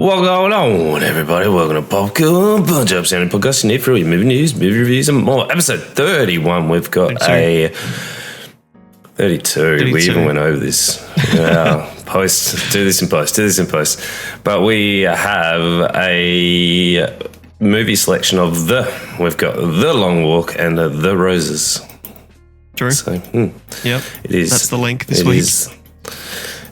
What going on, everybody? Welcome to Popcorn Punchups, and podcast you need for all your movie news, movie reviews, and more. Episode 31. We've got 32. 32. We even went over this. Post. Do this in post. But we have a movie selection of We've got The Long Walk and The Roses. True. So, yep. It is. That's the link this week.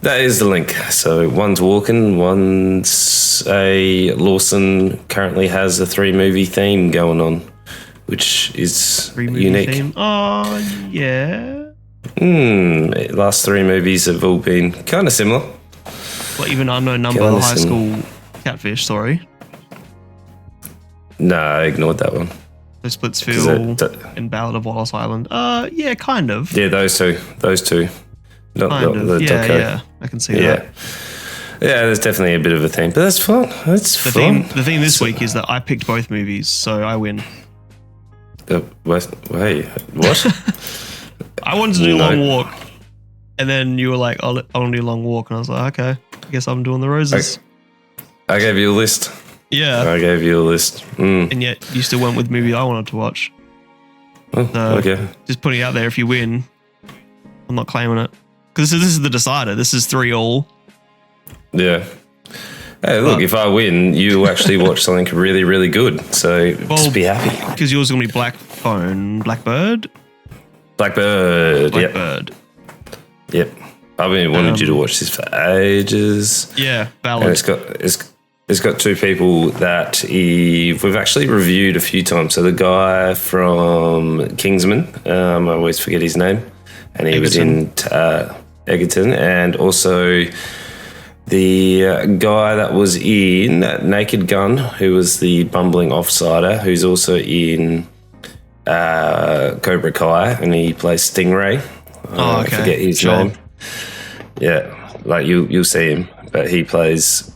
That is the link. So one's walking, one's a Lawson currently has a 3-movie theme going on, which is unique. Theme? Oh, yeah. Last 3 movies have all been kind of similar. Well, even Unknown Number, the high school catfish, sorry. No, I ignored that one. So Splitsville and Ballad of Wallace Island. Yeah, kind of. Yeah, those two. Not the yeah, I can see that. Yeah, there's definitely a bit of a theme, but that's fun. The theme this week is that I picked both movies, so I win. Wait, what? I wanted to do Long Walk, and then you were like, I want to do Long Walk, and I was like, okay, I guess I'm doing The Roses. I gave you a list. Yeah. I gave you a list. And yet you still went with the movie I wanted to watch. Oh, so, okay. Just putting it out there, if you win, I'm not claiming it. Because this is the decider. This is 3-all. Yeah. Hey, look, if I win, you actually watch something really, really good. So just be happy. Because yours is going to be Blackbird? Blackbird. Yep. I've been wanting you to watch this for ages. Yeah, Ballad. And it's got 2 people that we've actually reviewed a few times. So the guy from Kingsman, I always forget his name, and he was in Egerton, and also the guy that was in Naked Gun, who was the bumbling offsider, who's also in Cobra Kai, and he plays Stingray. I forget his name. Yeah, like you'll see him, but he plays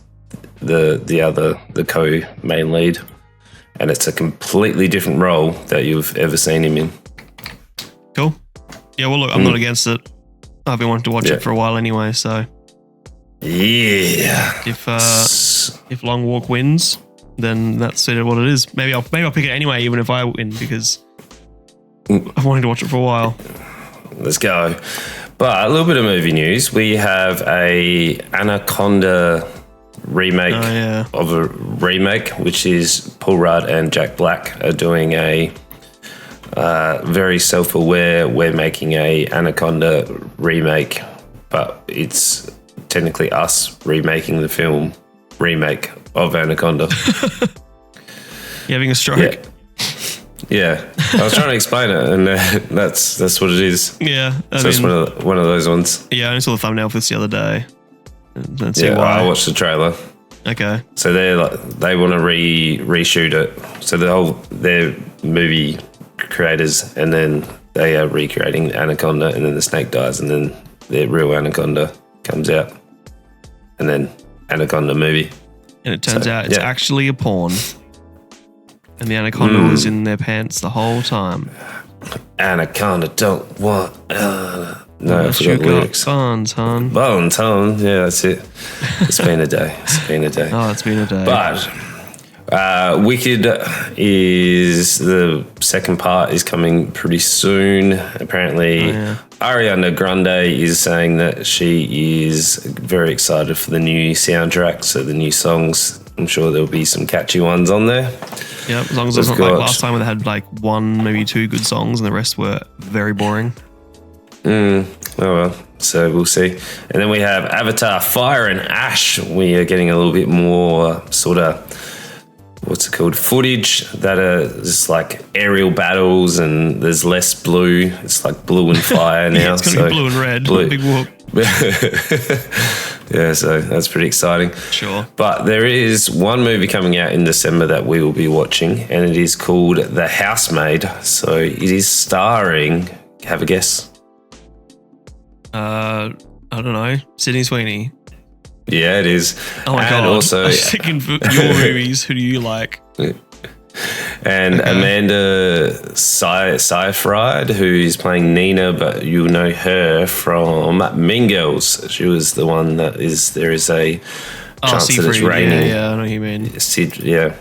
the co-main lead, and it's a completely different role that you've ever seen him in. Cool. Yeah, well, look, I'm not against it. I've been wanting to watch it for a while anyway, so yeah. If Long Walk wins, then that's sort of what it is. Maybe I'll pick it anyway, even if I win, because I've wanted to watch it for a while. Let's go. But a little bit of movie news. We have a Anaconda remake of a remake, which is Paul Rudd and Jack Black are doing a very self-aware, we're making a Anaconda remake, but it's technically us remaking the film remake of Anaconda. You having a stroke? Yeah. I was trying to explain it, and that's what it is. Yeah. It's one of those ones. Yeah, I only saw the thumbnail for this the other day. I watched the trailer. Okay. So they want to reshoot it. So their movie creators, and then they are recreating Anaconda, and then the snake dies, and then their real Anaconda comes out, and then Anaconda movie. And it turns out it's actually a porn, and the Anaconda was in their pants the whole time. Anaconda don't want. No, I forgot the lyrics. Bones, hon. Bones, hon. Yeah, that's it. It's been a day. Oh, it's been a day. But Wicked is the second part is coming pretty soon. Apparently, Ariana Grande is saying that she is very excited for the new soundtrack. So the new songs, I'm sure there'll be some catchy ones on there. Yeah, as long as it's not like last time where they had like 1, maybe 2 good songs and the rest were very boring. Oh well, so we'll see. And then we have Avatar Fire and Ash. We are getting a little bit more sort of, what's it called, footage that are just like aerial battles, and there's less blue. It's like blue and fire now. It's going to be blue and red. Big whoop. Yeah, so that's pretty exciting. Sure. But there is one movie coming out in December that we will be watching, and it is called The Housemaid. So it is starring, have a guess. I don't know. Sydney Sweeney. Yeah, it is. Oh my God. Also, I was thinking for your movies, who do you like? And Amanda Seyfried, who is playing Nina, but you'll know her from Mean Girls. She was the one that is, there is a chance that it's Seafried, raining. Yeah, I know what you mean. Yeah.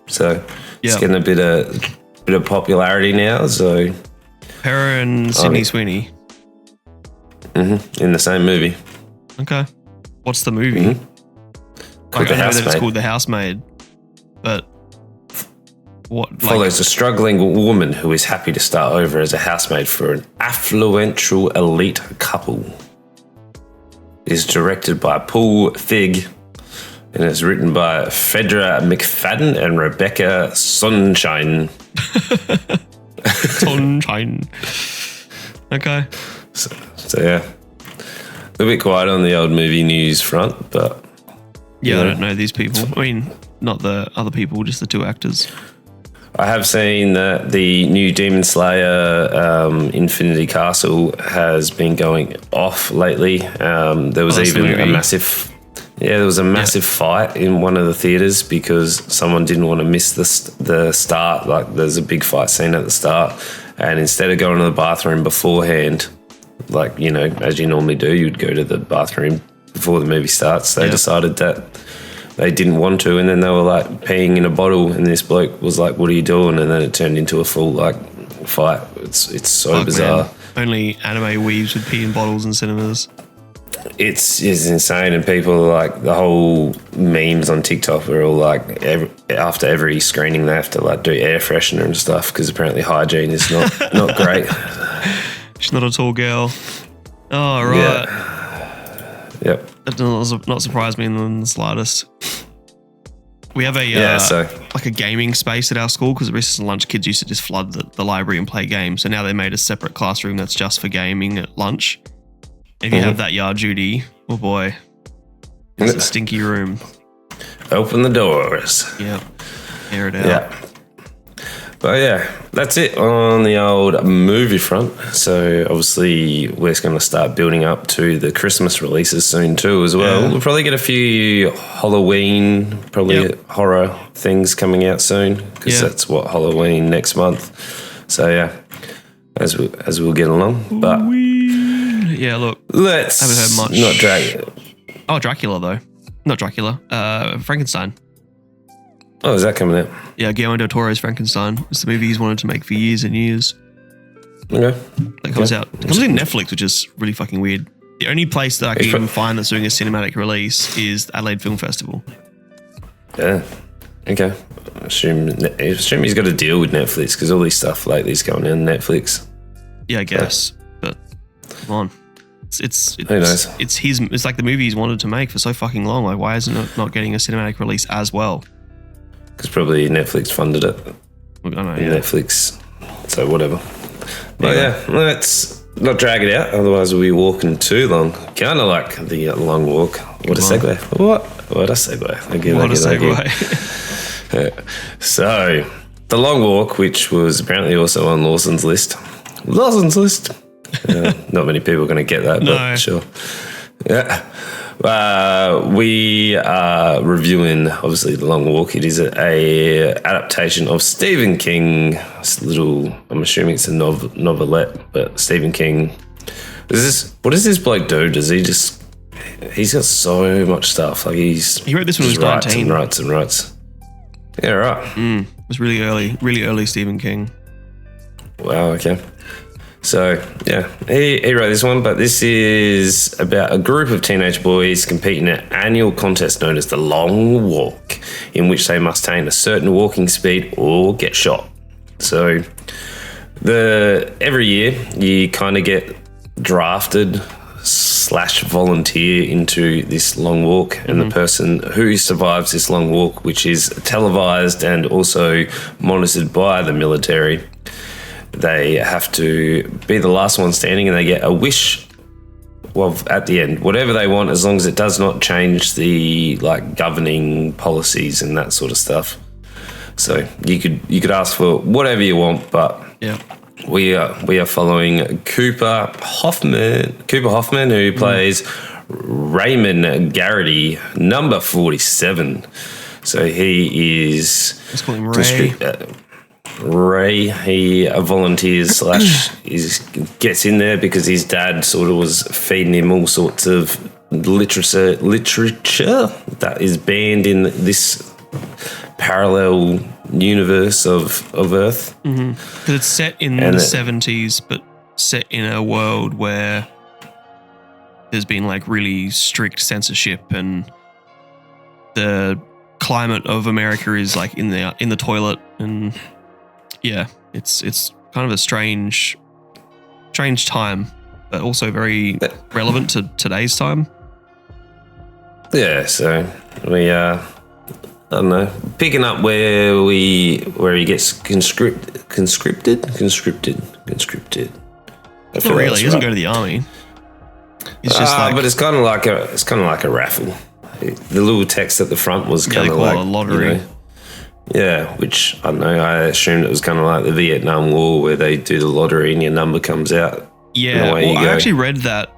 So it's Yeah. getting a bit of popularity now. So Hera and Sydney Sweeney. in the same movie. Okay. What's the movie? Called I know that it's Housemaid. called The Housemaid, but what Follows a struggling woman who is happy to start over as a housemaid for an affluential elite couple. It is directed by Paul Feig and is written by Phaedra McFadden and Rebecca Sunshine. Sunshine. Okay. So yeah, a little bit quiet on the old movie news front, but Yeah, I don't know these people. I mean, not the other people, just the two actors. I have seen that the new Demon Slayer Infinity Castle has been going off lately. There was that's the even a movie. massive fight in one of the theaters because someone didn't want to miss the start. Like there's a big fight scene at the start, and instead of going to the bathroom beforehand, like as you normally do, you'd go to the bathroom before the movie starts. They decided that they didn't want to, and then they were like peeing in a bottle, and this bloke was like, "What are you doing?" And then it turned into a full fight. It's so bizarre. Man. Only anime weaves would pee in bottles in cinemas. It's insane, and people are like, the whole memes on TikTok are all like, after every screening they have to like do air freshener and stuff because apparently hygiene is not great. She's not a tall girl. Oh, right. Yeah. Yep. That does not surprise me in the slightest. We have like a gaming space at our school because at recess and lunch, kids used to just flood the library and play games. So now they made a separate classroom that's just for gaming at lunch. If you have that yard duty, oh boy, it's a stinky room. Open the doors. Yeah, air it out. Yeah. But yeah, that's it on the old movie front. So obviously we're just going to start building up to the Christmas releases soon too as well. Yeah. We'll probably get a few Halloween, horror things coming out soon because that's what Halloween next month. So yeah, as we'll get along. But yeah, look, let's haven't heard much. not drag. Oh, Dracula though, not Dracula. Frankenstein. Oh, is that coming out? Yeah, Guillermo del Toro's Frankenstein. It's the movie he's wanted to make for years and years. Okay. That comes out. It comes in Netflix, which is really fucking weird. The only place that I can even find that's doing a cinematic release is Adelaide Film Festival. Yeah. Okay. I assume he's got a deal with Netflix because all this stuff lately is going on Netflix. Yeah, I guess. But come on. It's Who knows? It's like the movie he's wanted to make for so fucking long. Like, why isn't it not getting a cinematic release as well? Because probably Netflix funded it. I don't know. Netflix. So whatever. But yeah, let's not drag it out. Otherwise we'll be walking too long. Kind of like the long walk. What a segue. What a segue. Thank you. So the long walk, which was apparently also on Lawson's list. Not many people are going to get that, but sure. Yeah. We are reviewing, obviously, The Long Walk. It is a adaptation of Stephen King. I'm assuming it's a novelette, but Stephen King. What does this bloke do? He's got so much stuff. Like he wrote this when he was 19. Writes. Yeah, right. It was really early Stephen King. Wow, okay. So, yeah, he wrote this one, but this is about a group of teenage boys competing in an annual contest known as the Long Walk, in which they must attain a certain walking speed or get shot. So, every year you kind of get drafted / volunteer into this long walk, and the person who survives this long walk, which is televised and also monitored by the military, they have to be the last one standing, and they get a wish. Well, at the end, whatever they want, as long as it does not change the governing policies and that sort of stuff. So you could ask for whatever you want, but we are following Cooper Hoffman, who plays Reimann Garrity, number 47. So he is. Let's call him Ray. Ray, he volunteers / gets in there because his dad sort of was feeding him all sorts of literature that is banned in this parallel universe of Earth. Because it's set in the 70s, but set in a world where there's been like really strict censorship, and the climate of America is like in the toilet, and yeah, it's kind of a strange time, but also very relevant to today's time. Yeah, so we I don't know, picking up where he gets conscripted. Not really. He doesn't go to the army. It's just but it's kind of like a raffle. The little text at the front was kind of like a lottery. You know, yeah, which I don't know. I assumed it was kind of like the Vietnam War, where they do the lottery and your number comes out. Yeah, well, I actually read that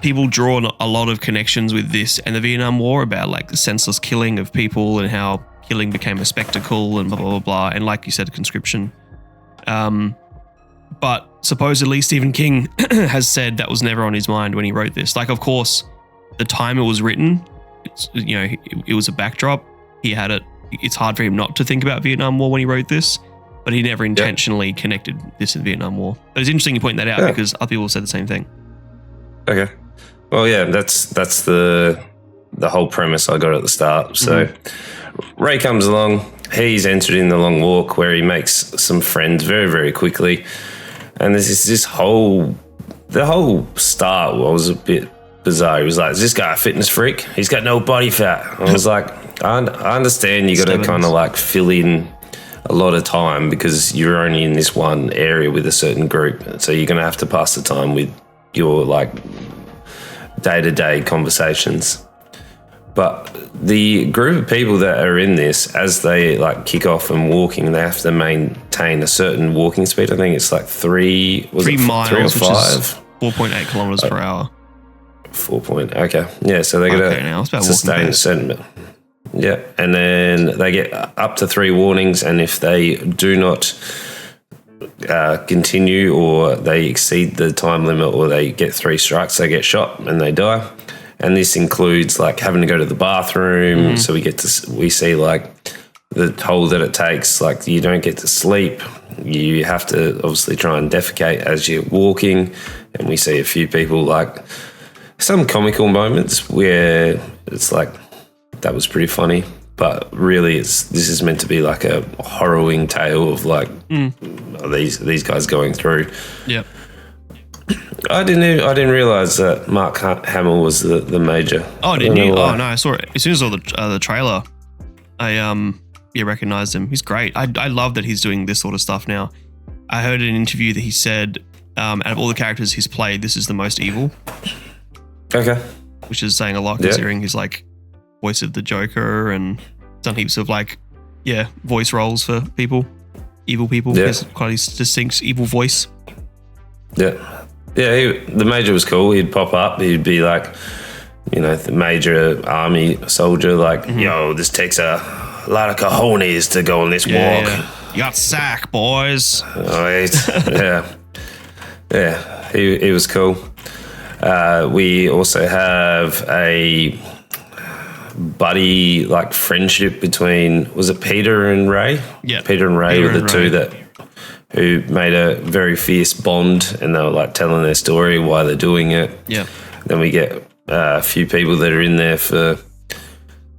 people draw a lot of connections with this and the Vietnam War about like the senseless killing of people and how killing became a spectacle and blah, blah, blah, blah. And like you said, conscription. But supposedly Stephen King has said that was never on his mind when he wrote this. Like, of course, the time it was written, it was a backdrop. He had it. It's hard for him not to think about Vietnam War when he wrote this, but he never intentionally connected this to the Vietnam War. But it's interesting you point that out because other people said the same thing. Okay. Well, yeah, that's the whole premise I got at the start. So Ray comes along. He's entered in the long walk where he makes some friends very, very quickly. And there's the whole start was a bit bizarre. He was like, is this guy a fitness freak? He's got no body fat. I was like, I understand you got to kind of like fill in a lot of time because you're only in this one area with a certain group. So you're going to have to pass the time with your like day-to-day conversations. But the group of people that are in this, as they like kick off and walking, they have to maintain a certain walking speed. I think it's like 3 miles, 3 or 5? Which is 4.8 kilometers per hour. 4 point. Okay. Yeah. So they're going to sustain a certain. Yeah. And then they get up to 3 warnings. And if they do not continue or they exceed the time limit or they get 3 strikes, they get shot and they die. And this includes like having to go to the bathroom. So we see like the toll that it takes. Like you don't get to sleep. You have to obviously try and defecate as you're walking. And we see a few people like some comical moments where it's like, that was pretty funny. But really this is meant to be like a harrowing tale of like these guys going through. Yeah. I didn't realize that Mark Hamill was the major. Oh, didn't you? Oh no, I saw it as soon as I saw the trailer. I recognized him. He's great. I love that he's doing this sort of stuff now. I heard in an interview that he said, out of all the characters he's played, this is the most evil. Okay. Which is saying a lot considering he's like voice of the Joker and done heaps of like voice roles for evil people. He has quite a distinct evil voice. Yeah. Yeah, the major was cool. He'd pop up. He'd be like, the major army soldier, like, yo, this takes a lot of cojones to go on this walk. Yeah. You got sack, boys. Right. Yeah, he was cool. We also have a buddy, like, friendship between, was it Peter and Ray? Yeah. Peter and Ray were the two who made a very fierce bond, and they were like telling their story, why they're doing it. Yeah. Then we get a few people that are in there for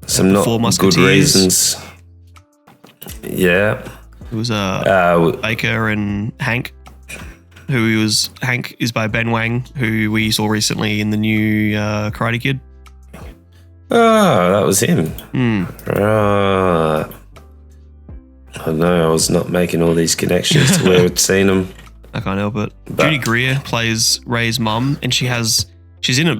some not good reasons. Yeah. It was Baker and Hank. Hank is by Ben Wang, who we saw recently in the new Karate Kid. Oh, that was him. Right. I know, I was not making all these connections to where I'd seen them. I can't help it. Judy Greer plays Ray's mum, and she's in it,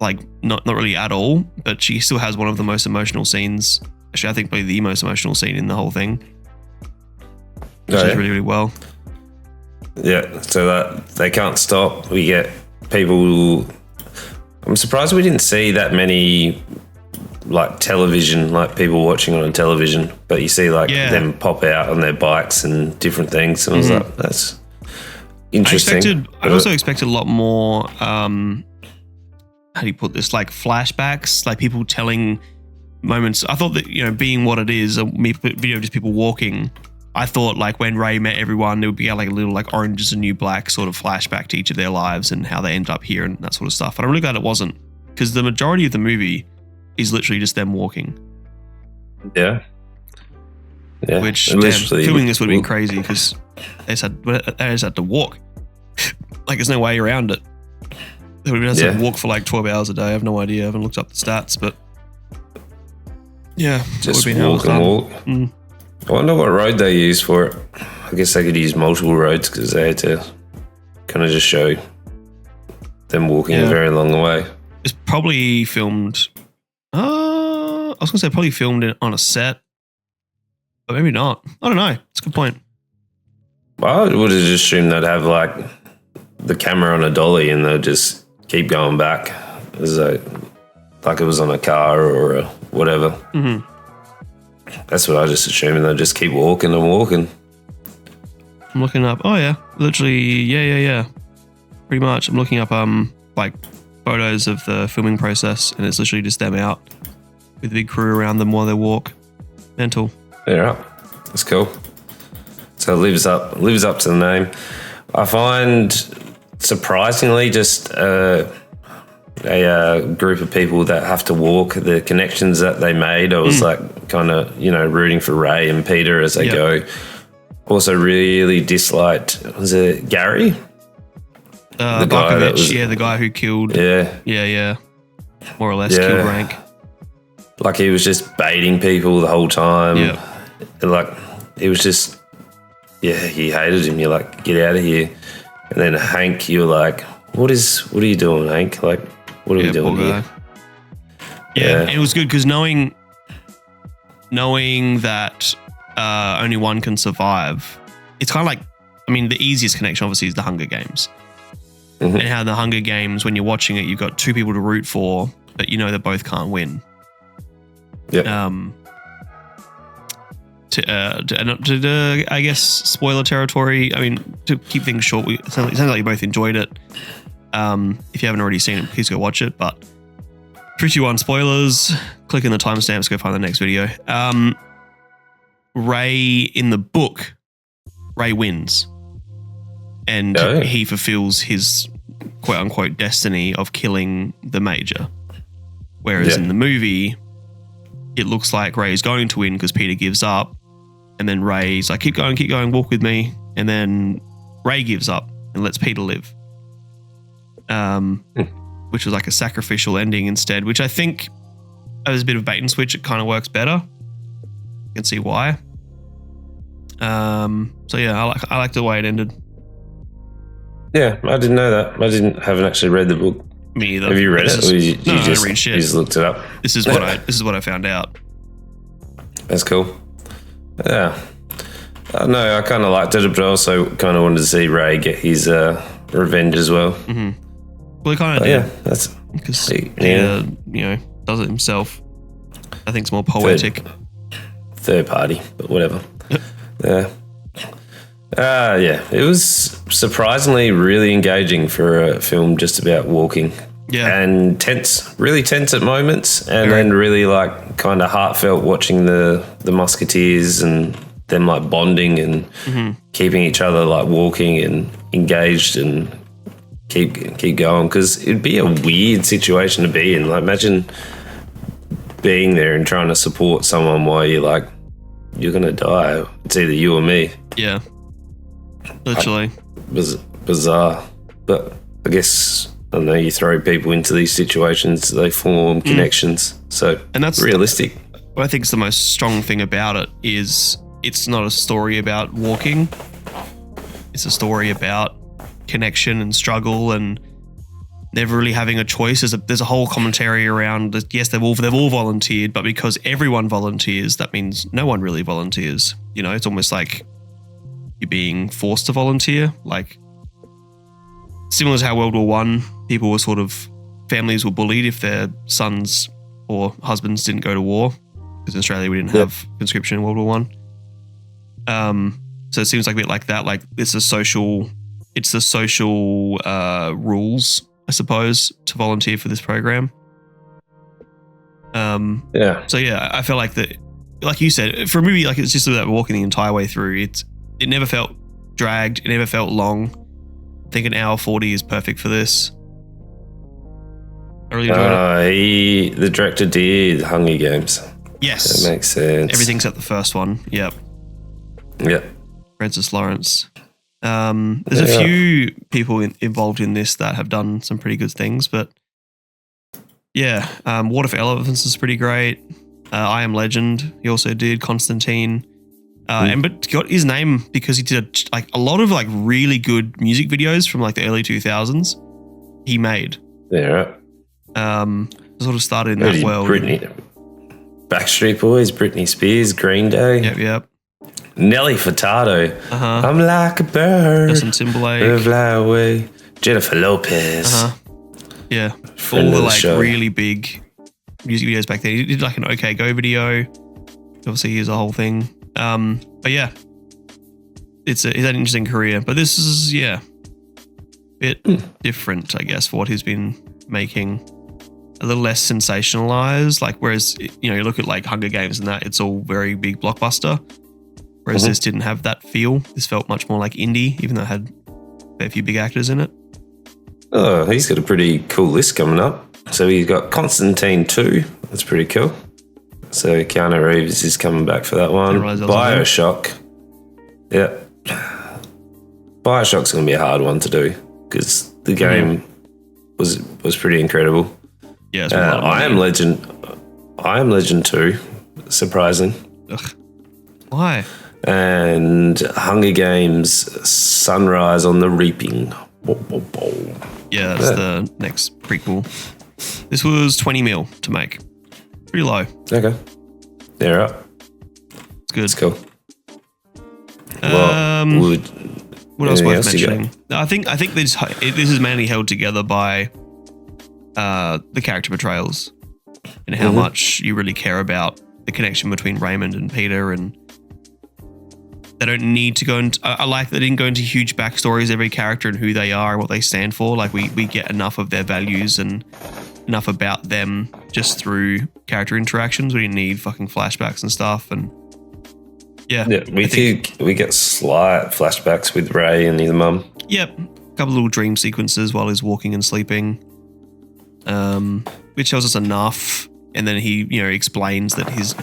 like, not really at all, but she still has one of the most emotional scenes. Actually, I think probably the most emotional scene in the whole thing. Which is really, really well. Yeah, so that they can't stop. We get people. I'm surprised we didn't see that many like television, like people watching on television, but you see like them pop out on their bikes and different things, and I was like, that's interesting. I also expected a lot more how do you put this? Like flashbacks, like people telling moments. I thought that, you know, being what it is, a video of just people walking, I thought like when Ray met everyone, there would be like a little like Orange is the New Black sort of flashback to each of their lives and how they ended up here and that sort of stuff. And I'm really glad it wasn't, because the majority of the movie is literally just them walking. Yeah. Yeah. Which, damn, filming this would have been crazy because they just had to walk. Like, there's no way around it. They would have had to walk for like 12 hours a day. I have no idea. I haven't looked up the stats, but yeah. Just walk and walk. I wonder what road they use for it. I guess they could use multiple roads because they had to kind of just show them walking a very long way. It's probably filmed. I was going to say probably filmed it on a set, but maybe not. I don't know. It's a good point. Well, I would have just assumed they'd have like the camera on a dolly and they'd just keep going back as like it was on a car or a whatever. Mm-hmm. That's what I just assumed. They'd just keep walking and walking. I'm looking up. Oh yeah, literally. Yeah. Pretty much. I'm looking up like photos of the filming process, and it's literally just them out with a big crew around them while they walk. Mental. Yeah, right. That's cool. So it lives up to the name. I find surprisingly just a group of people that have to walk, the connections that they made. I was like kind of, you know, rooting for Ray and Peter as they go. Also really disliked, was it Gary? The guy that was, the guy who killed. Yeah. More or less killed Rank. Like he was just baiting people the whole time. Yeah. Like it was just, he hated him. You're like, get out of here. And then Hank, you were like, what are you doing, Hank? Like, what are we doing here? Yeah, and it was good because knowing that only one can survive, it's kind of like, I mean, the easiest connection obviously is the Hunger Games. Mm-hmm. And how the Hunger Games, when you're watching it, you've got two people to root for, but you know they both can't win. Yeah. To I guess spoiler territory. I mean, to keep things short, it sounds like you both enjoyed it. If you haven't already seen it, please go watch it. But 3, 2, 1 spoilers. Click in the timestamps. Go find the next video. Ray in the book, Ray wins, and he fulfills his quote unquote destiny of killing the Major. Whereas in the movie, it looks like Ray's going to win because Peter gives up. And then Ray's like, keep going, walk with me. And then Ray gives up and lets Peter live. Which was like a sacrificial ending instead, which I think as a bit of bait and switch, it kind of works better. You can see why. So yeah, I liked the way it ended. Yeah, I didn't know that. I haven't actually read the book. Me either. Have you read it? I don't read shit. You just looked it up. This is what I found out. That's cool. Yeah. No, I kind of liked it, but I also kind of wanted to see Ray get his revenge as well. Mm-hmm. Well, he kind of did. Yeah, that's because he does it himself. I think it's more poetic. Third party, but whatever. It was surprisingly really engaging for a film just about walking. Yeah. And really tense at moments, and then really like kind of heartfelt watching the Musketeers and them like bonding and keeping each other like walking and engaged and keep going, because it'd be a weird situation to be in. Like imagine being there and trying to support someone while you're gonna die. It's either you or me. Yeah. Literally. Bizarre. But I guess, I don't know, you throw people into these situations, they form connections. So, and that's realistic. What I think is the most strong thing about it is it's not a story about walking. It's a story about connection and struggle and never really having a choice. There's a whole commentary around that. Yes, they've all volunteered, but because everyone volunteers, that means no one really volunteers. You know, it's almost like you're being forced to volunteer. Like similar to how World War I, people were families were bullied if their sons or husbands didn't go to war, because in Australia we didn't have conscription in World War I. So it seems like a bit like that. Like it's the social rules I suppose, to volunteer for this program. So yeah, I felt like that, like you said, for a movie, like it's just about walking the entire way through. It never felt dragged. It never felt long. I think an hour 40 is perfect for this. I really enjoyed it. The director did Hunger Games. Yes. That makes sense. Everything's at the first one. Yep. Yep. Francis Lawrence. There's a few people involved in this that have done some pretty good things, but yeah, Water for Elephants is pretty great. I Am Legend, he also did. Constantine. But got his name because he did a lot of really good music videos from the early 2000s. He made. Yeah, right. Sort of started in that world. Backstreet Boys, Britney Spears, Green Day. Yep. Nelly Furtado. I'm like a bird. Justin Timberlake. Fly away. Jennifer Lopez. Yeah. All the really big music videos back then. He did an OK Go video. Obviously, here's a whole thing. But yeah, he's had an interesting career. But this is, a bit different, I guess, for what he's been making. A little less sensationalized. Whereas, you look at Hunger Games and that, it's all very big blockbuster. Whereas this didn't have that feel. This felt much more like indie, even though it had a few big actors in it. Oh, he's got a pretty cool list coming up. So he's got Constantine 2. That's pretty cool. So Keanu Reeves is coming back for that one. Bioshock. Yeah. Bioshock's going to be a hard one to do because the game was pretty incredible. Yeah, it's I Am Legend 2. Surprising. Ugh. Why? And Hunger Games Sunrise on the Reaping. Yeah, that's the next prequel. This was 20 mil to make. Pretty low. Okay. Yeah, right. It's good. It's cool. What else worth mentioning? I think this is mainly held together by the character portrayals and how much you really care about the connection between Reimann and Peter, and they don't need to go into. I like they didn't go into huge backstories, every character and who they are and what they stand for. We get enough of their values and enough about them just through character interactions. We didn't need fucking flashbacks and stuff. And we get slight flashbacks with Ray and his mum. Yep, a couple little dream sequences while he's walking and sleeping, which tells us enough. And then he, explains that his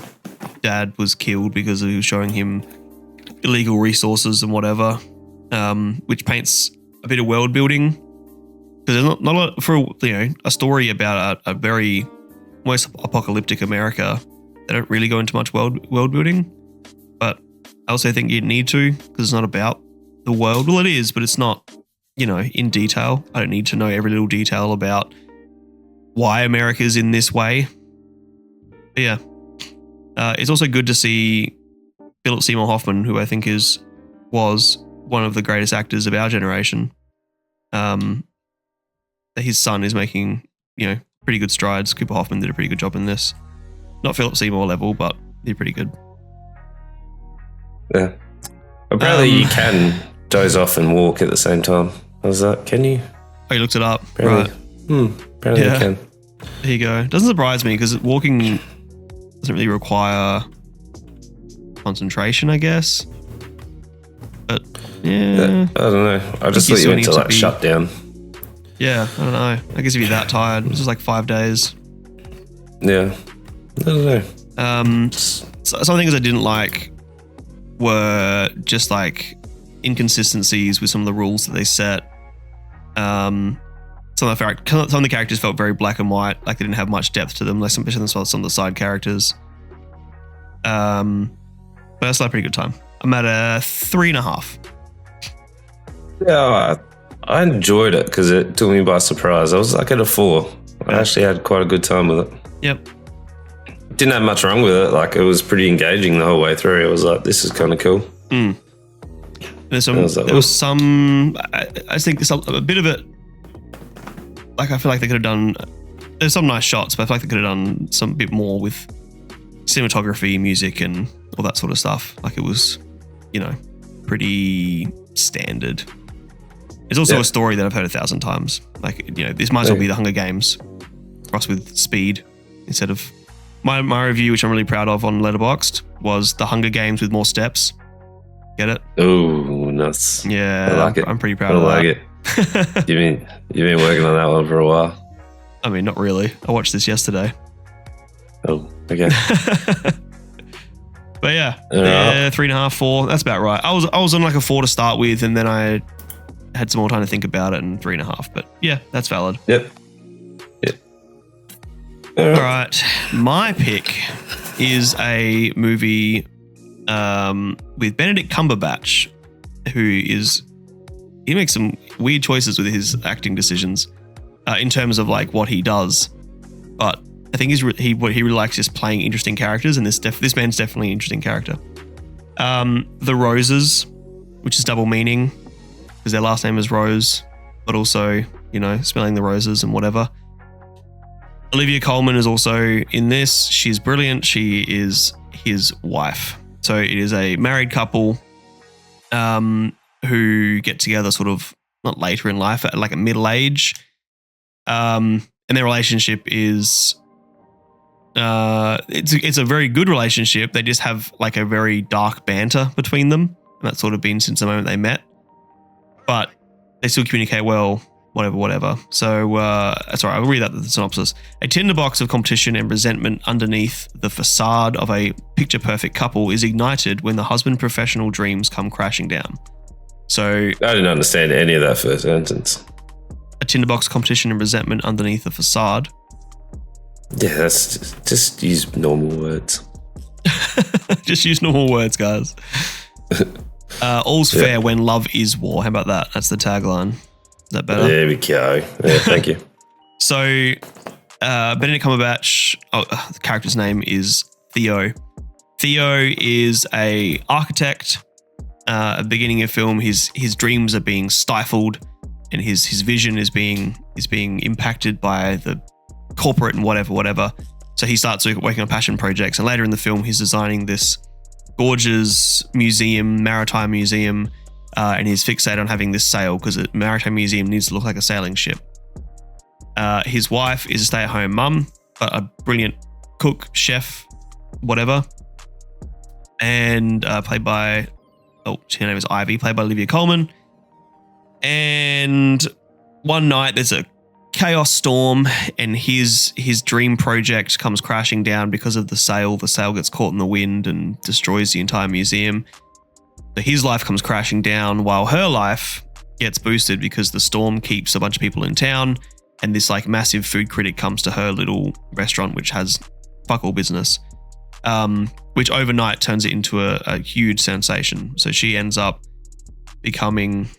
dad was killed because he was showing him illegal resources and whatever, which paints a bit of world building. Because there's not a lot for a story about a very almost apocalyptic America. They don't really go into much world building, but I also think you need to, because it's not about the world. Well, it is, but it's not in detail. I don't need to know every little detail about why America's in this way. But yeah, it's also good to see Philip Seymour Hoffman, who I think was one of the greatest actors of our generation. His son is making, pretty good strides. Cooper Hoffman did a pretty good job in this. Not Philip Seymour level, but they're pretty good. Yeah. Apparently you can doze off and walk at the same time. How's that? Can you? Oh, you looked it up. Apparently. Right. Apparently you can. There you go. Doesn't surprise me because walking doesn't really require concentration, I guess. But yeah. I don't know. I just thought you went to shut down. Yeah, I don't know. I guess if you're that tired, it's just 5 days. Yeah. I don't know. Some things I didn't like were just inconsistencies with some of the rules that they set. Some of the characters felt very black and white, they didn't have much depth to them, especially some of the side characters. But that's a pretty good time. I'm at a 3.5. Yeah, I enjoyed it because it took me by surprise. I was at a 4. I actually had quite a good time with it. Yep. Didn't have much wrong with it. It was pretty engaging the whole way through. I was like, this is kind of cool. There was some, I think a bit of it, I feel like they could have done, there's some nice shots, but I feel like they could have done some bit more with cinematography, music, and all that sort of stuff. It was, pretty standard. It's also a story that I've heard 1,000 times. Like, this might as well be the Hunger Games crossed with speed instead of my review, which I'm really proud of on Letterboxd, was the Hunger Games with more steps. Get it? Oh, nuts. Yeah, I like it. I'm pretty proud of that. I like it. You've been working on that one for a while. I mean, not really. I watched this yesterday. Oh, okay. But yeah, 3.5, 4. That's about right. I was on like a 4 to start with, and then I had some more time to think about it, and 3.5. But yeah, that's valid. Yep. All right. My pick is a movie with Benedict Cumberbatch, he makes some weird choices with his acting decisions in terms of like what he does. But I think he really likes just playing interesting characters, and this man's definitely an interesting character. The Roses, which is double meaning because their last name is Rose, but also, smelling the roses and whatever. Olivia Colman is also in this. She's brilliant. She is his wife. So it is a married couple who get together sort of not later in life, at like a middle age. And their relationship is it's a very good relationship. They just have like a very dark banter between them. And that's sort of been since the moment they met. But they still communicate well. Whatever. So, sorry, I'll read out the synopsis. A tinderbox of competition and resentment underneath the facade of a picture-perfect couple is ignited when the husband's professional dreams come crashing down. So, I didn't understand any of that first sentence. A tinderbox competition and resentment underneath the facade. Yeah, that's just use normal words. Just use normal words, guys. All's fair when love is war. How about that? That's the tagline. Is that better? There we go. Yeah, thank you. So, Benedict Cumberbatch, the character's name is Theo. Theo is a architect. At the beginning of film, his dreams are being stifled, and his vision is being impacted by the corporate and whatever. So he starts working on passion projects, and later in the film, he's designing this gorgeous maritime museum. And he's fixated on having this sail because a maritime museum needs to look like a sailing ship. His wife is a stay-at-home mum, but a brilliant cook, chef, whatever. And played by, her name is Ivy, played by Olivia Colman. And one night there's a chaos storm, and his dream project comes crashing down because of the sail. The sail gets caught in the wind and destroys the entire museum. So his life comes crashing down while her life gets boosted because the storm keeps a bunch of people in town, and this like massive food critic comes to her little restaurant, which has fuck all business, which overnight turns it into a huge sensation. So she ends up becoming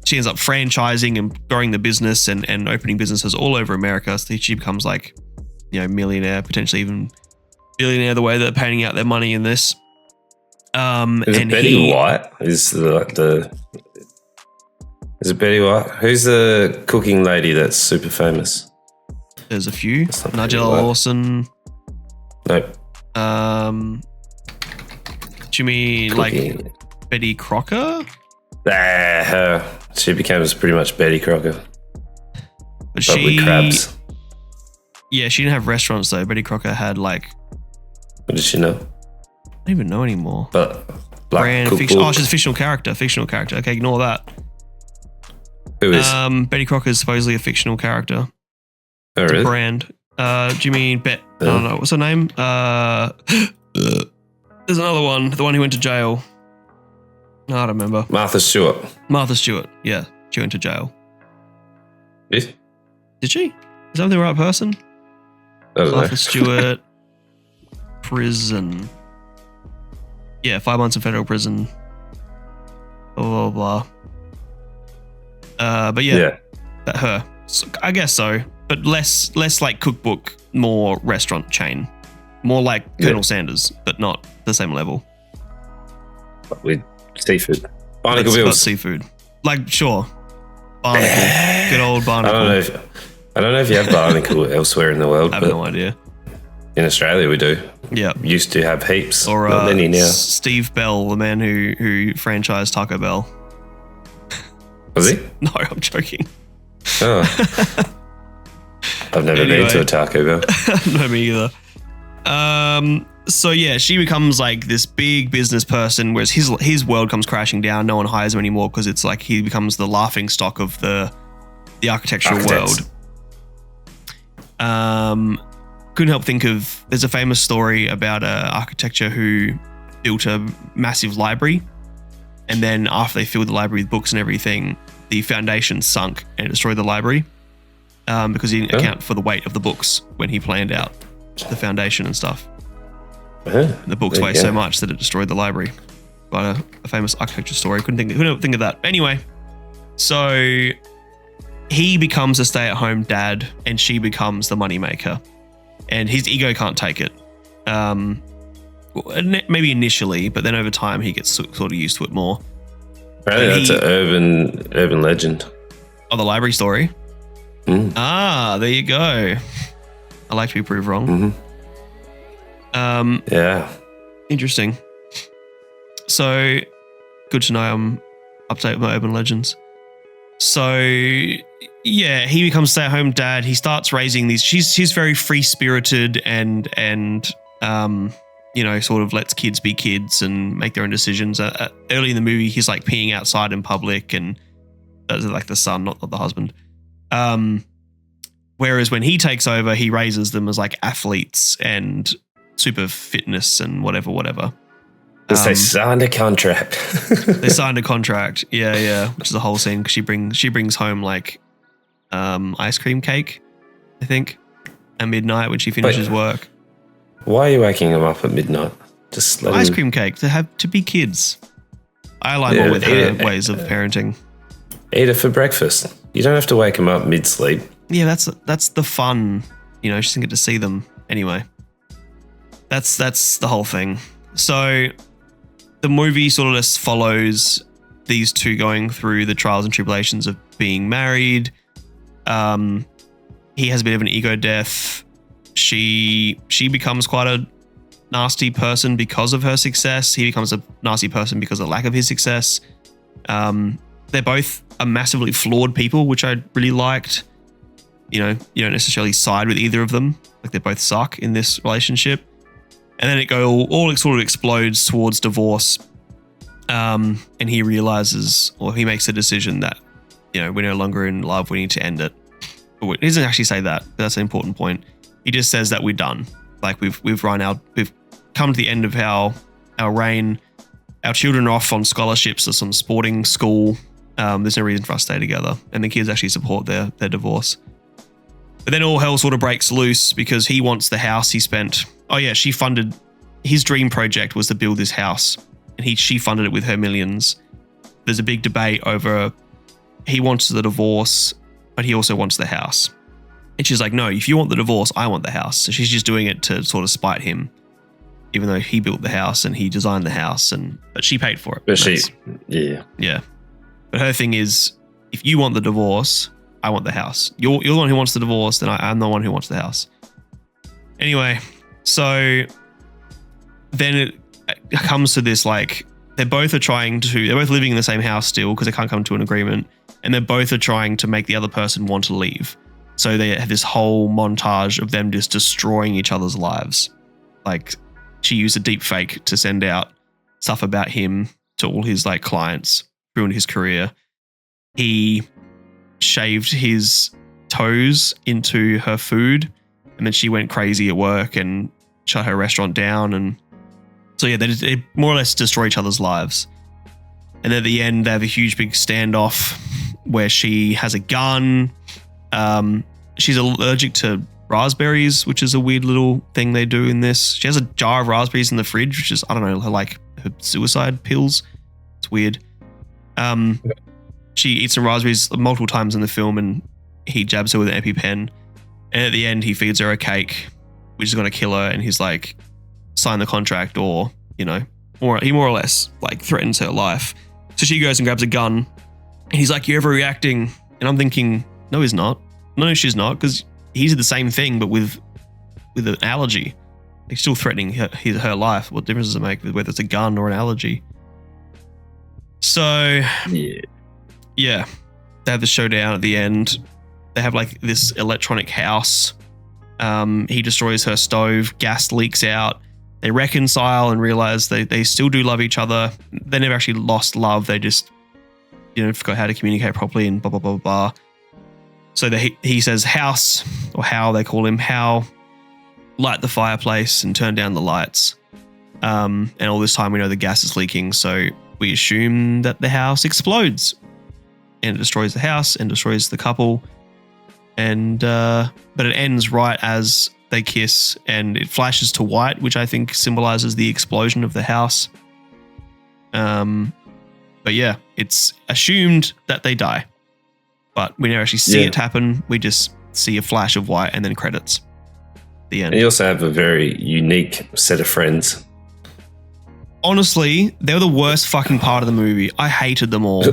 she ends up franchising and growing the business and opening businesses all over America. So she becomes like, millionaire, potentially even billionaire, the way they're paying out their money in this. Is it Betty White? Is it Betty White? Who's the cooking lady that's super famous? There's a few. Nigella Lawson. Nope. Do you mean cooking. Like Betty Crocker? Her. She becomes pretty much Betty Crocker. But with crabs. Yeah, she didn't have restaurants though. Betty Crocker had like. What did she know? I don't even know anymore. But brand fiction. Oh, she's a fictional character. Okay, ignore that. Who is? Betty Crocker is supposedly a fictional character. Oh, it's really? A brand. Do you mean I don't know. What's her name? There's another one. The one who went to jail. No, I don't remember. Martha Stewart. Yeah, she went to jail. Yes? Did she? Is that the right person? Martha Stewart. Prison. Yeah, 5 months in federal prison. Blah, blah, blah. But yeah. That her. So, I guess so. But less like cookbook, more restaurant chain. More like Colonel Sanders, but not the same level. With seafood. Barnacle Bills. Seafood. Like, sure. Barnacle. Good old Barnacle. I don't know if you have Barnacle elsewhere in the world. I have no idea. In Australia, we do. Yeah. Used to have heaps. Or not many now. Steve Bell, the man who franchised Taco Bell. Was he? No, I'm joking. Oh. I've never been to a Taco Bell. No, me either. So yeah, she becomes like this big business person, whereas his world comes crashing down. No one hires him anymore because it's like he becomes the laughing stock of the architectural world. Couldn't help think of, there's a famous story about an architecture who built a massive library, and then after they filled the library with books and everything, the foundation sunk and it destroyed the library because he didn't account for the weight of the books when he planned out the foundation and stuff. The books weigh so much that it destroyed the library. Quite a famous architecture story. Couldn't think of that. Anyway, so he becomes a stay-at-home dad and she becomes the moneymaker. And his ego can't take it. Maybe initially, but then over time he gets sort of used to it more. Apparently that's an urban legend. Oh, the library story? Ah, there you go. I like to be proved wrong. Yeah. Interesting. So, good to know I'm up to date with my urban legends. So, yeah, he becomes stay-at-home dad. He starts raising these. She's very free-spirited and sort of lets kids be kids and make their own decisions. Early in the movie, he's like peeing outside in public, and that's like the son, not the husband. Whereas when he takes over, he raises them as like athletes and super fitness and whatever. Because they signed a contract. They signed a contract. Yeah. Which is a whole scene because she brings home like ice cream cake, I think, at midnight when she finishes work. Why are you waking them up at midnight? Just ice cream cake to be kids. I align more with her ways of parenting. Eat it for breakfast. You don't have to wake them up mid-sleep. Yeah, that's the fun. She doesn't get to see them anyway. That's the whole thing. So the movie sort of just follows these two going through the trials and tribulations of being married. He has a bit of an ego death. She becomes quite a nasty person because of her success. He becomes a nasty person because of the lack of his success. They're both are massively flawed people, which I really liked. You don't necessarily side with either of them. Like they both suck in this relationship. And then it all sort of explodes towards divorce. And he realizes, or he makes the decision that, we're no longer in love. We need to end it. But he doesn't actually say that. But that's an important point. He just says that we're done. Like we've come to the end of our reign. Our children are off on scholarships to some sporting school. There's no reason for us to stay together. And the kids actually support their divorce. But then all hell sort of breaks loose because he wants the house he spent. Oh yeah, she funded his dream project was to build this house, and she funded it with her millions. There's a big debate over he wants the divorce, but he also wants the house. And she's like, no, if you want the divorce, I want the house. So she's just doing it to sort of spite him, even though he built the house and he designed the house, but she paid for it. But yeah. But her thing is, if you want the divorce, I want the house. You're the one who wants the divorce, then I'm the one who wants the house. Anyway, so then it comes to this, like, they're both living in the same house still because they can't come to an agreement, and they're both are trying to make the other person want to leave. So they have this whole montage of them just destroying each other's lives. Like, she used a deep fake to send out stuff about him to all his like clients, ruined his career. He shaved his toes into her food, and then she went crazy at work and shut her restaurant down. And so yeah, they more or less destroy each other's lives. And at the end, they have a huge big standoff where she has a gun. She's allergic to raspberries, which is a weird little thing they do in this. She has a jar of raspberries in the fridge, which is, I don't know, her suicide pills. It's weird. She eats some raspberries multiple times in the film, and he jabs her with an EpiPen. And at the end, he feeds her a cake, which is going to kill her. And he's like, sign the contract, or, he more or less like threatens her life. So she goes and grabs a gun, and he's like, you're overreacting. And I'm thinking, no, he's not. No, she's not, because he did the same thing, but with an allergy. He's still threatening her life. What difference does it make whether it's a gun or an allergy? So, yeah. they have the showdown at the end. They have like this electronic house. He destroys her stove. Gas leaks out. They reconcile and realize they still do love each other. They never actually lost love. They just, forgot how to communicate properly and blah, blah, blah, blah. So he says, House, or How they call him, How, light the fireplace and turn down the lights. And all this time we know the gas is leaking. So we assume that the house explodes. And it destroys the house and destroys the couple. And but it ends right as they kiss, and it flashes to white, which I think symbolizes the explosion of the house. But yeah, it's assumed that they die, but we never actually see it happen. We just see a flash of white and then credits. The end. And you also have a very unique set of friends. Honestly, they were the worst fucking part of the movie. I hated them all.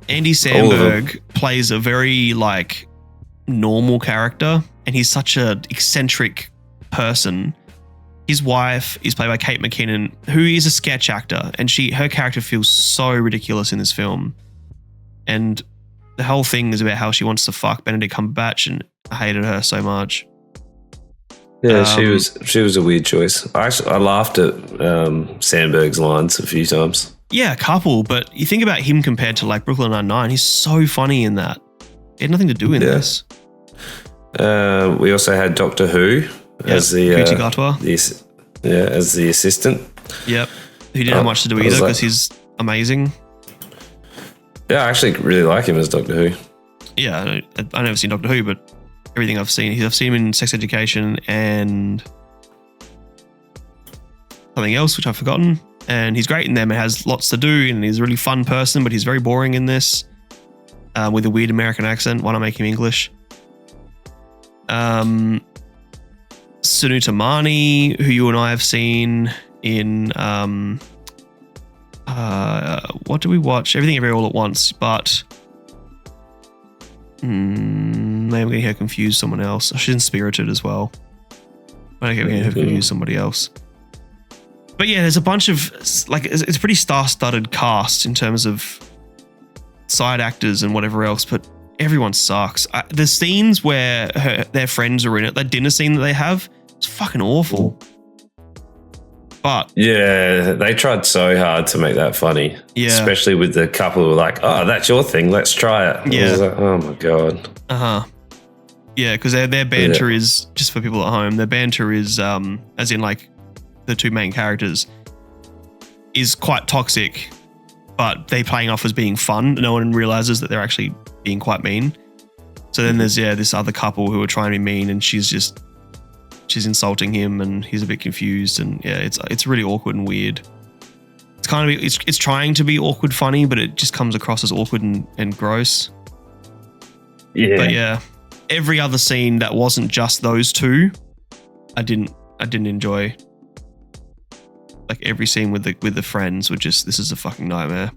Andy Samberg plays a very normal character, and he's such an eccentric person. His wife is played by Kate McKinnon, who is a sketch actor, and her character feels so ridiculous in this film. And the whole thing is about how she wants to fuck Benedict Cumberbatch, and I hated her so much. Yeah, she was a weird choice. I laughed at Sandberg's lines a few times. Yeah, a couple, but you think about him compared to Brooklyn Nine-Nine, he's so funny in that. He had nothing to do in this. We also had Doctor Who as the as the assistant. Yep, who didn't have much to do either because he's amazing. Yeah, I actually really like him as Doctor Who. Yeah, I've never seen Doctor Who, but everything I've seen him in Sex Education and something else, which I've forgotten. And he's great in them. It has lots to do, and he's a really fun person, but he's very boring in this with a weird American accent. Why not make him English? Sunita Mani, who you and I have seen in what do we watch? Everything Everywhere All at Once, but maybe I'm getting her confused with someone else. She's in Spirited as well. I don't get her confused with somebody else. But yeah, there's a bunch of it's a pretty star-studded cast in terms of side actors and whatever else, but everyone sucks. The scenes where their friends are in it, that dinner scene that they have, it's fucking awful. But yeah, they tried so hard to make that funny. Yeah, especially with the couple who were like, "Oh, that's your thing. Let's try it." Yeah. I was like, oh my god. Yeah, because their banter is, just for people at home, their banter is as in the two main characters is quite toxic, but they're playing off as being fun. No one realizes that they're actually being quite mean. So then there's this other couple who are trying to be mean, and she's insulting him, and he's a bit confused, and it's really awkward and weird. It's kind of it's trying to be awkward funny, but it just comes across as awkward and gross. Yeah. But yeah, every other scene that wasn't just those two, I didn't enjoy. Every scene with the friends were just, this is a fucking nightmare.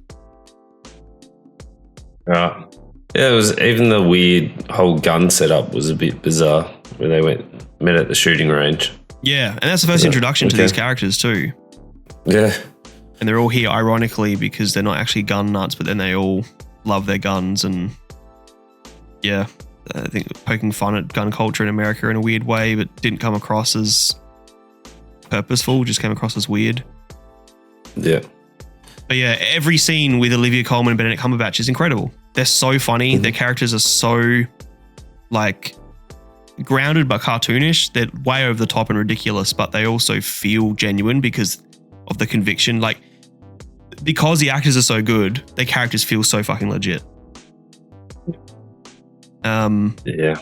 Right. Yeah, it was, even the weird whole gun setup was a bit bizarre when they met at the shooting range. Yeah, and that's the first introduction to these characters too. Yeah. And they're all here ironically because they're not actually gun nuts, but then they all love their guns, and yeah, I think poking fun at gun culture in America in a weird way, but didn't come across as purposeful, just came across as weird. Yeah. But yeah, every scene with Olivia Colman and Benedict Cumberbatch is incredible. They're so funny. Their characters are so grounded but cartoonish. They're way over the top and ridiculous, but they also feel genuine because of the conviction. Because the actors are so good, their characters feel so fucking legit. Yeah.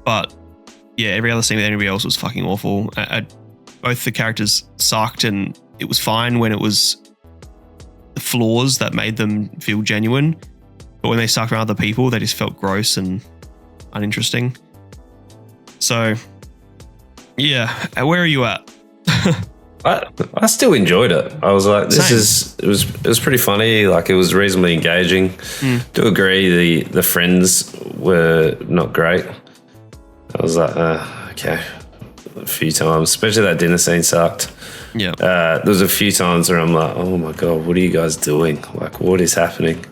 But yeah, every other scene with anybody else was fucking awful. Both the characters sucked, and it was fine when it was the flaws that made them feel genuine. But when they sucked around other people, they just felt gross and uninteresting. So, yeah, where are you at? I still enjoyed it. I was like, it was pretty funny. It was reasonably engaging. Do agree the friends were not great. I was like, okay, a few times, especially that dinner scene sucked. Yeah. There was a few times where I'm like, oh my God, what are you guys doing? What is happening?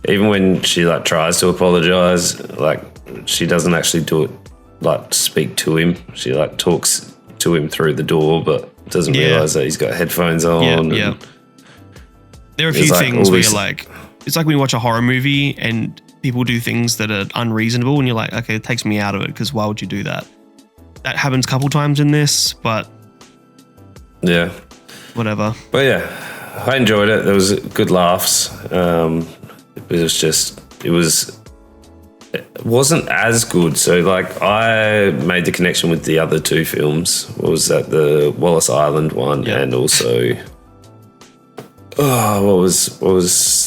even when she like tries to apologize, like she doesn't actually do it, like speak to him. She like talks to him through the door, but doesn't realize that he's got headphones on. Yeah. There are a few things where you're like, it's like when you watch a horror movie and people do things that are unreasonable and you're like, okay, it takes me out of it because why would you do that? That happens a couple times in this, but yeah, whatever. But yeah, I enjoyed it. There was good laughs. It wasn't as good. So like I made the connection with the other two films. What was that? The Wallace Island one and also what was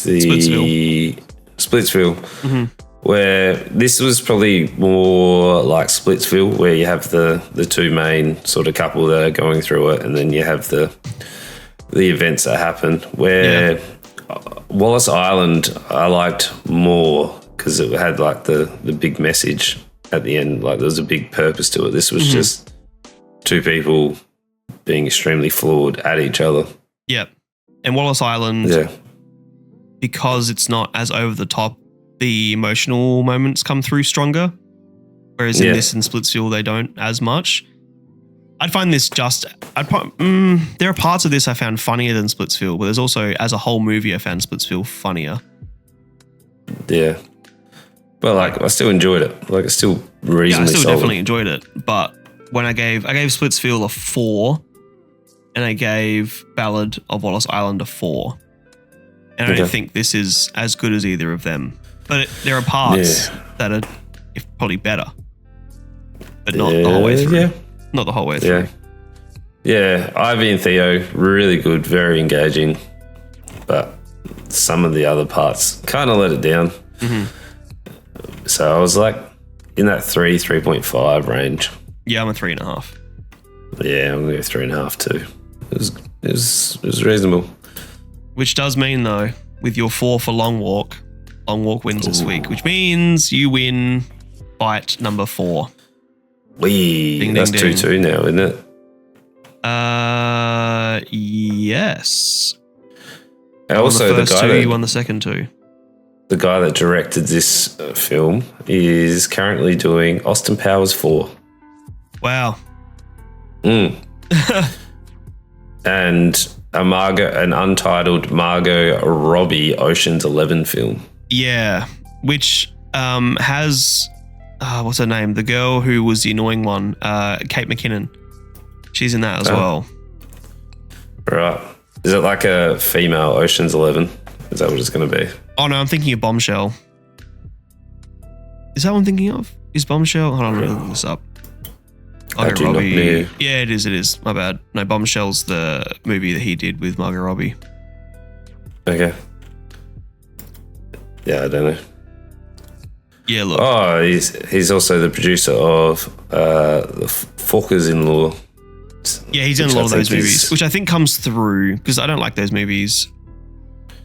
the Splitsville? Mm-hmm. Where this was probably more like Splitsville, where you have the two main sort of couple that are going through it, and then you have the events that happen. Where Wallace Island I liked more because it had like the big message at the end, like there was a big purpose to it. This was just two people being extremely flawed at each other. Yep. And Wallace Island, because it's not as over the top, the emotional moments come through stronger. Whereas in this and Splitsville, they don't as much. I'd find this there are parts of this I found funnier than Splitsville, but there's also, as a whole movie, I found Splitsville funnier. Yeah. But like, I still enjoyed it. Like, it's still reasonably solid. Definitely enjoyed it. But when I gave Splitsville a 4, and I gave Ballad of Wallace Island a 4. And I don't think this is as good as either of them. But there are parts that are probably better. But not the whole way through. Yeah. Not the whole way through. Yeah, Ivy and Theo, really good, very engaging. But some of the other parts kind of let it down. Mm-hmm. So I was like in that 3.5 range. Yeah, I'm a 3.5. Yeah, I'm going to go 3.5 too. It was reasonable. Which does mean, though, with your 4 for Long Walk wins this week, which means you win fight number 4. That's 2-2 now, isn't it? Yes. Also, the guy you won the second 2. The guy that directed this film is currently doing Austin Powers 4. Wow. And an untitled Margot Robbie Ocean's 11 film. Yeah, which has what's her name? The girl who was the annoying one, Kate McKinnon. She's in that as well. Right. Is it like a female Ocean's 11? Is that what it's going to be? Oh no, I'm thinking of Bombshell. Is that what I'm thinking of? Is Bombshell? Hold on, I'm going to look this up. Margot Robbie. Yeah, it is. My bad. No, Bombshell's the movie that he did with Margot Robbie. Okay. Yeah, I don't know. Yeah, look. Oh, he's also the producer of the Forkers-in-Law. Yeah, he's in a lot of those movies, which I think comes through because I don't like those movies.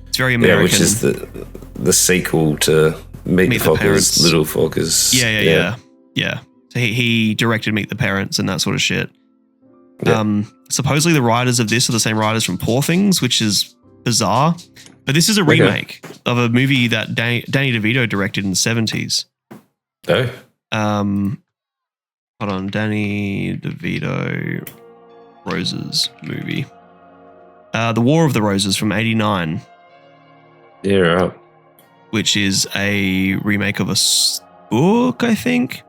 It's very American. Yeah, which is the sequel to Meet the Fockers, Little Fockers. Yeah. So he directed Meet the Parents and that sort of shit. Yeah. Supposedly the writers of this are the same writers from Poor Things, which is bizarre. But this is a remake of a movie that Danny DeVito directed in the 70s. Oh. Hold on, Danny DeVito Roses movie. The War of the Roses from 89. Yeah, right. Which is a remake of a book, I think.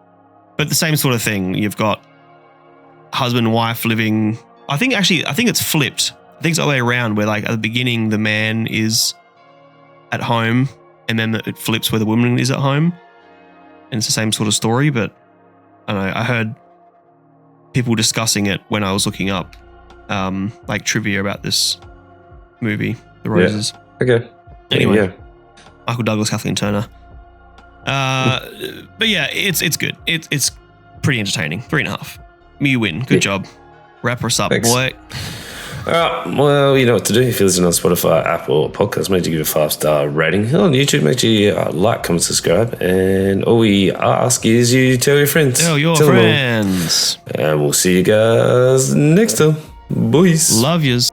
But the same sort of thing. You've got husband and wife living. I think it's flipped. I think it's all the way around where like at the beginning the man is at home and then it flips where the woman is at home. And it's the same sort of story, but I don't know. I heard people discussing it when I was looking up like trivia about this movie, The Roses. Yeah. Okay. Anyway, Michael Douglas, Kathleen Turner. But yeah, it's good. It's pretty entertaining. 3.5. You win. Good job. Wrap us up, boy. Well, you know what to do. If you listen on Spotify, Apple, or Podcast, make sure you give a 5-star rating. On YouTube, make sure you like, comment, subscribe. And all we ask is you tell your friends. Tell your friends. And we'll see you guys next time. Boys. Love yous.